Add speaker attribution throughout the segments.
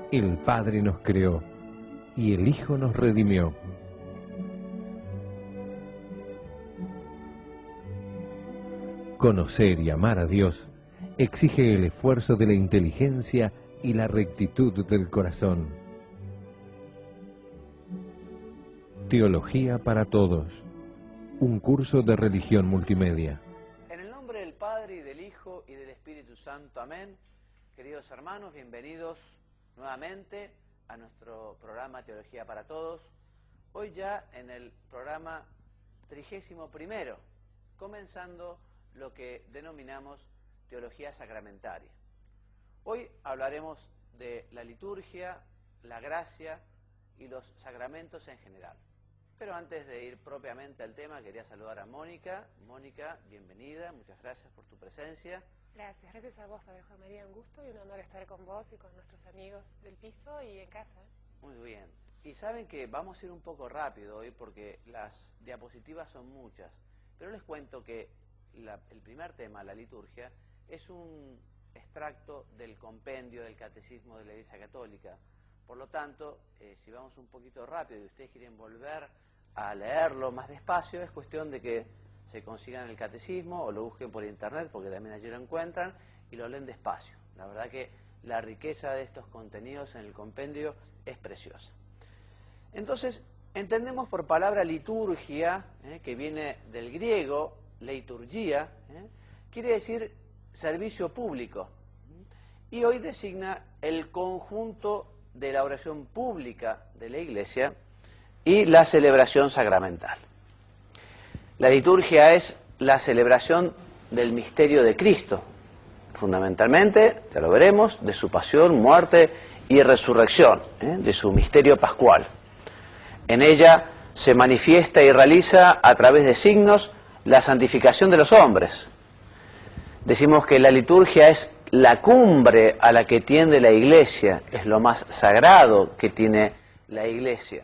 Speaker 1: El Padre nos creó y el Hijo nos redimió. Conocer y amar a Dios exige el esfuerzo de la inteligencia y la rectitud del corazón. Teología para Todos, un curso de religión multimedia.
Speaker 2: En el nombre del Padre, y del Hijo, y del Espíritu Santo. Amén. Queridos hermanos, bienvenidos nuevamente a nuestro programa Teología para Todos. Hoy ya en el programa 31º, comenzando lo que denominamos Teología Sacramentaria. Hoy hablaremos de la liturgia, la gracia y los sacramentos en general. Pero antes de ir propiamente al tema, quería saludar a Mónica. Mónica, bienvenida, muchas gracias por tu presencia.
Speaker 3: Gracias a vos, Padre Juan María, un gusto y un honor estar con vos y con nuestros amigos del piso y en casa.
Speaker 2: Muy bien. Y saben que vamos a ir un poco rápido hoy porque las diapositivas son muchas, pero les cuento que el primer tema, la liturgia, es un extracto del compendio del Catecismo de la Iglesia Católica. Por lo tanto, si vamos un poquito rápido y ustedes quieren volver a leerlo más despacio, es cuestión de que se consigan el catecismo o lo busquen por internet, porque también allí lo encuentran, y lo leen despacio. La verdad que la riqueza de estos contenidos en el compendio es preciosa. Entonces, entendemos por palabra liturgia, que viene del griego, leiturgia, quiere decir servicio público, y hoy designa el conjunto de la oración pública de la Iglesia y la celebración sacramental. La liturgia es la celebración del misterio de Cristo, fundamentalmente, ya lo veremos, de su pasión, muerte y resurrección, de su misterio pascual. En ella se manifiesta y realiza a través de signos la santificación de los hombres. Decimos que la liturgia es la cumbre a la que tiende la Iglesia, es lo más sagrado que tiene la Iglesia.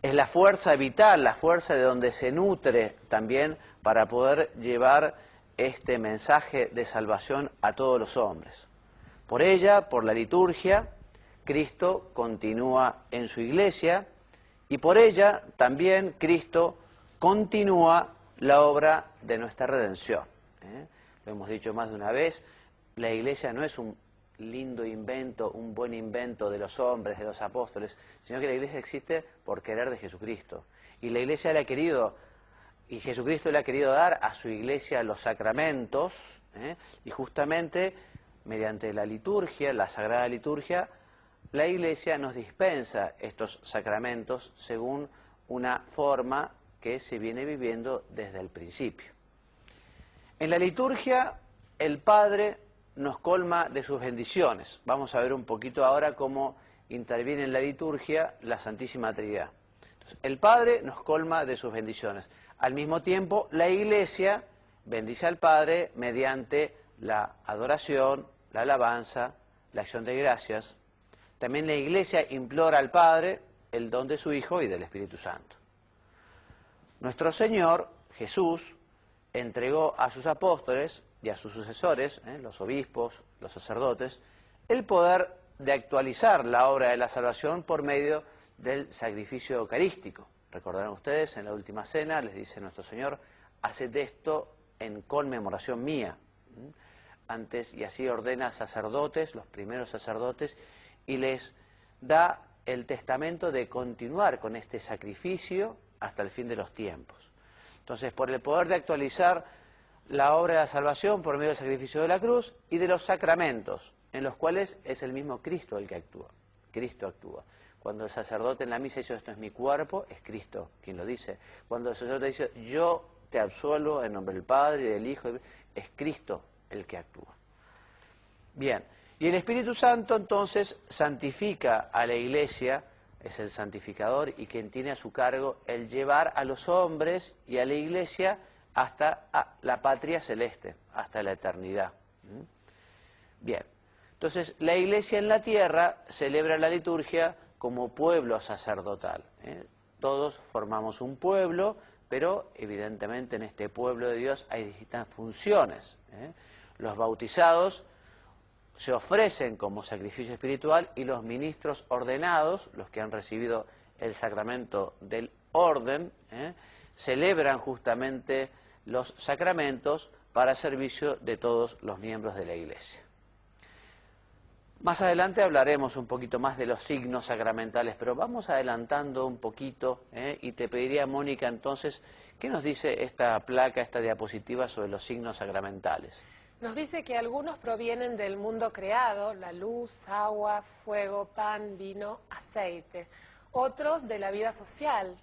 Speaker 2: Es la fuerza vital, la fuerza de donde se nutre también para poder llevar este mensaje de salvación a todos los hombres. Por ella, por la liturgia, Cristo continúa en su Iglesia y por ella también Cristo continúa la obra de nuestra redención. Lo hemos dicho más de una vez, la Iglesia no es un lindo invento, un buen invento de los hombres, de los apóstoles, sino que la Iglesia existe por querer de Jesucristo. Y la Iglesia le ha querido, y Jesucristo le ha querido dar a su Iglesia los sacramentos, y justamente mediante la liturgia, la Sagrada Liturgia, la Iglesia nos dispensa estos sacramentos según una forma que se viene viviendo desde el principio. En la liturgia, el Padre nos colma de sus bendiciones. Vamos a ver un poquito ahora cómo interviene en la liturgia la Santísima Trinidad. Entonces, el Padre nos colma de sus bendiciones. Al mismo tiempo, la Iglesia bendice al Padre mediante la adoración, la alabanza, la acción de gracias. También la Iglesia implora al Padre el don de su Hijo y del Espíritu Santo. Nuestro Señor, Jesús, entregó a sus apóstoles y a sus sucesores, los obispos, los sacerdotes, el poder de actualizar la obra de la salvación por medio del sacrificio eucarístico. Recordarán ustedes, en la última cena les dice nuestro Señor, haced esto en conmemoración mía. Antes, y así ordena sacerdotes, los primeros sacerdotes, y les da el testamento de continuar con este sacrificio hasta el fin de los tiempos. Entonces, por el poder de actualizar la obra de la salvación por medio del sacrificio de la cruz y de los sacramentos, en los cuales es el mismo Cristo el que actúa. Cristo actúa. Cuando el sacerdote en la misa dice, esto es mi cuerpo, es Cristo quien lo dice. Cuando el sacerdote dice, yo te absuelvo en nombre del Padre y del Hijo, es Cristo el que actúa. Bien, y el Espíritu Santo entonces santifica a la Iglesia, es el santificador y quien tiene a su cargo el llevar a los hombres y a la Iglesia hasta la patria celeste, hasta la eternidad. Bien, entonces la Iglesia en la tierra celebra la liturgia como pueblo sacerdotal. Todos formamos un pueblo, pero evidentemente en este pueblo de Dios hay distintas funciones. Los bautizados se ofrecen como sacrificio espiritual y los ministros ordenados, los que han recibido el sacramento del orden, celebran justamente los sacramentos para servicio de todos los miembros de la Iglesia. Más adelante hablaremos un poquito más de los signos sacramentales, pero vamos adelantando un poquito, y te pediría, Mónica, entonces, ¿qué nos dice esta placa, esta diapositiva sobre los signos sacramentales?
Speaker 3: Nos dice que algunos provienen del mundo creado, la luz, agua, fuego, pan, vino, aceite. Otros de la vida social,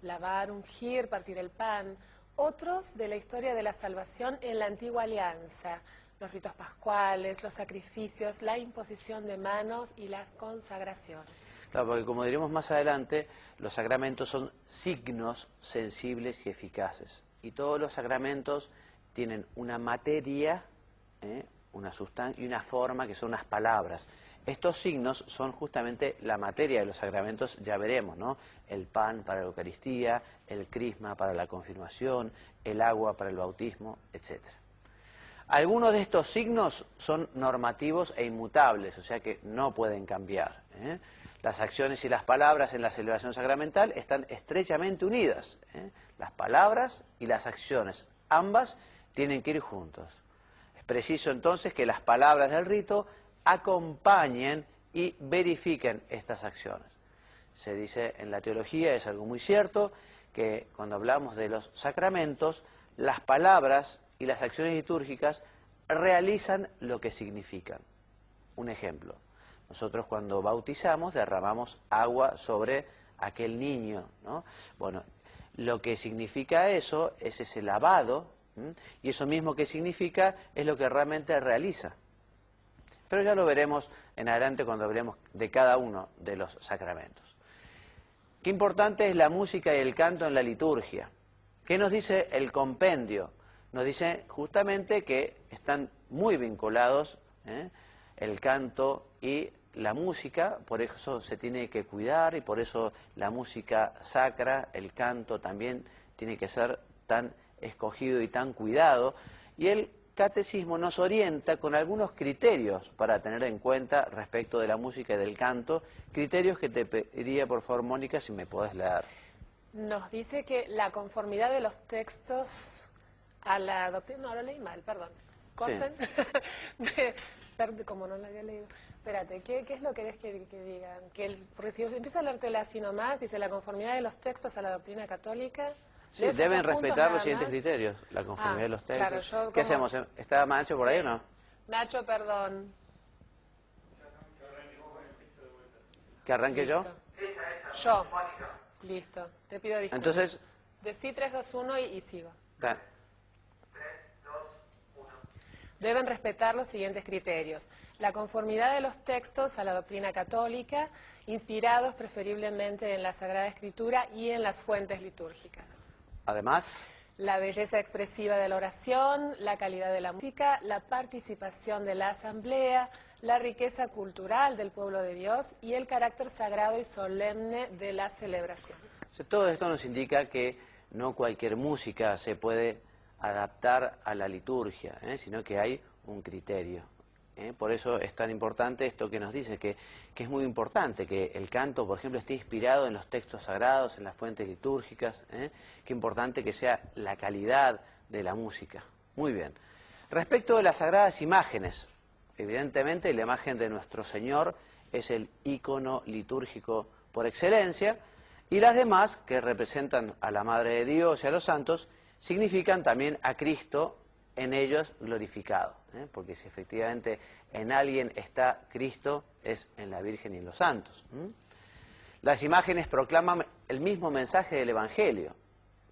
Speaker 3: lavar, ungir, partir el pan. Otros de la historia de la salvación en la antigua alianza, los ritos pascuales, los sacrificios, la imposición de manos y las consagraciones.
Speaker 2: Claro, porque como diremos más adelante, los sacramentos son signos sensibles y eficaces. Y todos los sacramentos tienen una materia, una sustancia y una forma que son unas palabras. Estos signos son justamente la materia de los sacramentos, ya veremos, ¿no? El pan para la Eucaristía, el crisma para la confirmación, el agua para el bautismo, etcétera. Algunos de estos signos son normativos e inmutables, o sea que no pueden cambiar. Las acciones y las palabras en la celebración sacramental están estrechamente unidas. Las palabras y las acciones, ambas tienen que ir juntos. Es preciso entonces que las palabras del rito acompañen y verifiquen estas acciones. Se dice en la teología, es algo muy cierto, que cuando hablamos de los sacramentos, las palabras y las acciones litúrgicas realizan lo que significan. Un ejemplo, nosotros cuando bautizamos derramamos agua sobre aquel niño, ¿no? Bueno, lo que significa eso es ese lavado, y eso mismo que significa es lo que realmente realiza. Pero ya lo veremos en adelante cuando hablemos de cada uno de los sacramentos. Qué importante es la música y el canto en la liturgia. ¿Qué nos dice el compendio? Nos dice justamente que están muy vinculados el canto y la música, por eso se tiene que cuidar y por eso la música sacra, el canto también tiene que ser tan escogido y tan cuidado. Y el catecismo nos orienta con algunos criterios para tener en cuenta respecto de la música y del canto, criterios que te pediría por favor, Mónica, si me podés leer.
Speaker 3: Nos dice que la conformidad de los textos a la doctrina, no lo leí mal, perdón. Corten. Sí. Como no lo había leído. Espérate, ¿qué es lo que querés que digan? Porque si empiezo a leértela así nomás, dice la conformidad de los textos a la doctrina católica.
Speaker 2: Sí, deben respetar los siguientes criterios. La conformidad de los textos. Claro, ¿qué hacemos? ¿Está Nacho por ahí o no?
Speaker 3: Nacho, perdón.
Speaker 2: ¿Que arranque yo?
Speaker 3: Yo. Listo. Te pido disculpas.
Speaker 2: Entonces...
Speaker 3: Decí 3, 2, 1 y sigo.
Speaker 2: 3,
Speaker 3: 2, 1. Deben respetar los siguientes criterios. La conformidad de los textos a la doctrina católica, inspirados preferiblemente en la Sagrada Escritura y en las fuentes litúrgicas.
Speaker 2: Además,
Speaker 3: la belleza expresiva de la oración, la calidad de la música, la participación de la asamblea, la riqueza cultural del pueblo de Dios y el carácter sagrado y solemne de la celebración.
Speaker 2: Todo esto nos indica que no cualquier música se puede adaptar a la liturgia, sino que hay un criterio. Por eso es tan importante esto que nos dice, que es muy importante que el canto, por ejemplo, esté inspirado en los textos sagrados, en las fuentes litúrgicas. Qué importante que sea la calidad de la música. Muy bien. Respecto de las sagradas imágenes, evidentemente la imagen de nuestro Señor es el ícono litúrgico por excelencia, y las demás, que representan a la Madre de Dios y a los santos, significan también a Cristo en ellos glorificado, porque si efectivamente en alguien está Cristo, es en la Virgen y en los santos. Las imágenes proclaman el mismo mensaje del Evangelio.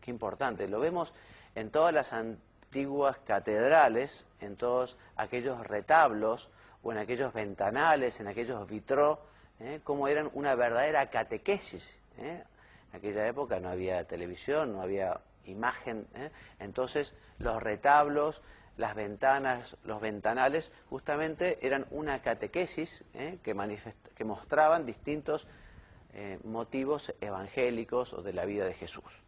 Speaker 2: Qué importante, lo vemos en todas las antiguas catedrales, en todos aquellos retablos o en aquellos ventanales, en aquellos vitrós, como eran una verdadera catequesis. En aquella época no había televisión, no había imagen, entonces los retablos, las ventanas, los ventanales, justamente eran una catequesis que mostraban distintos motivos evangélicos o de la vida de Jesús.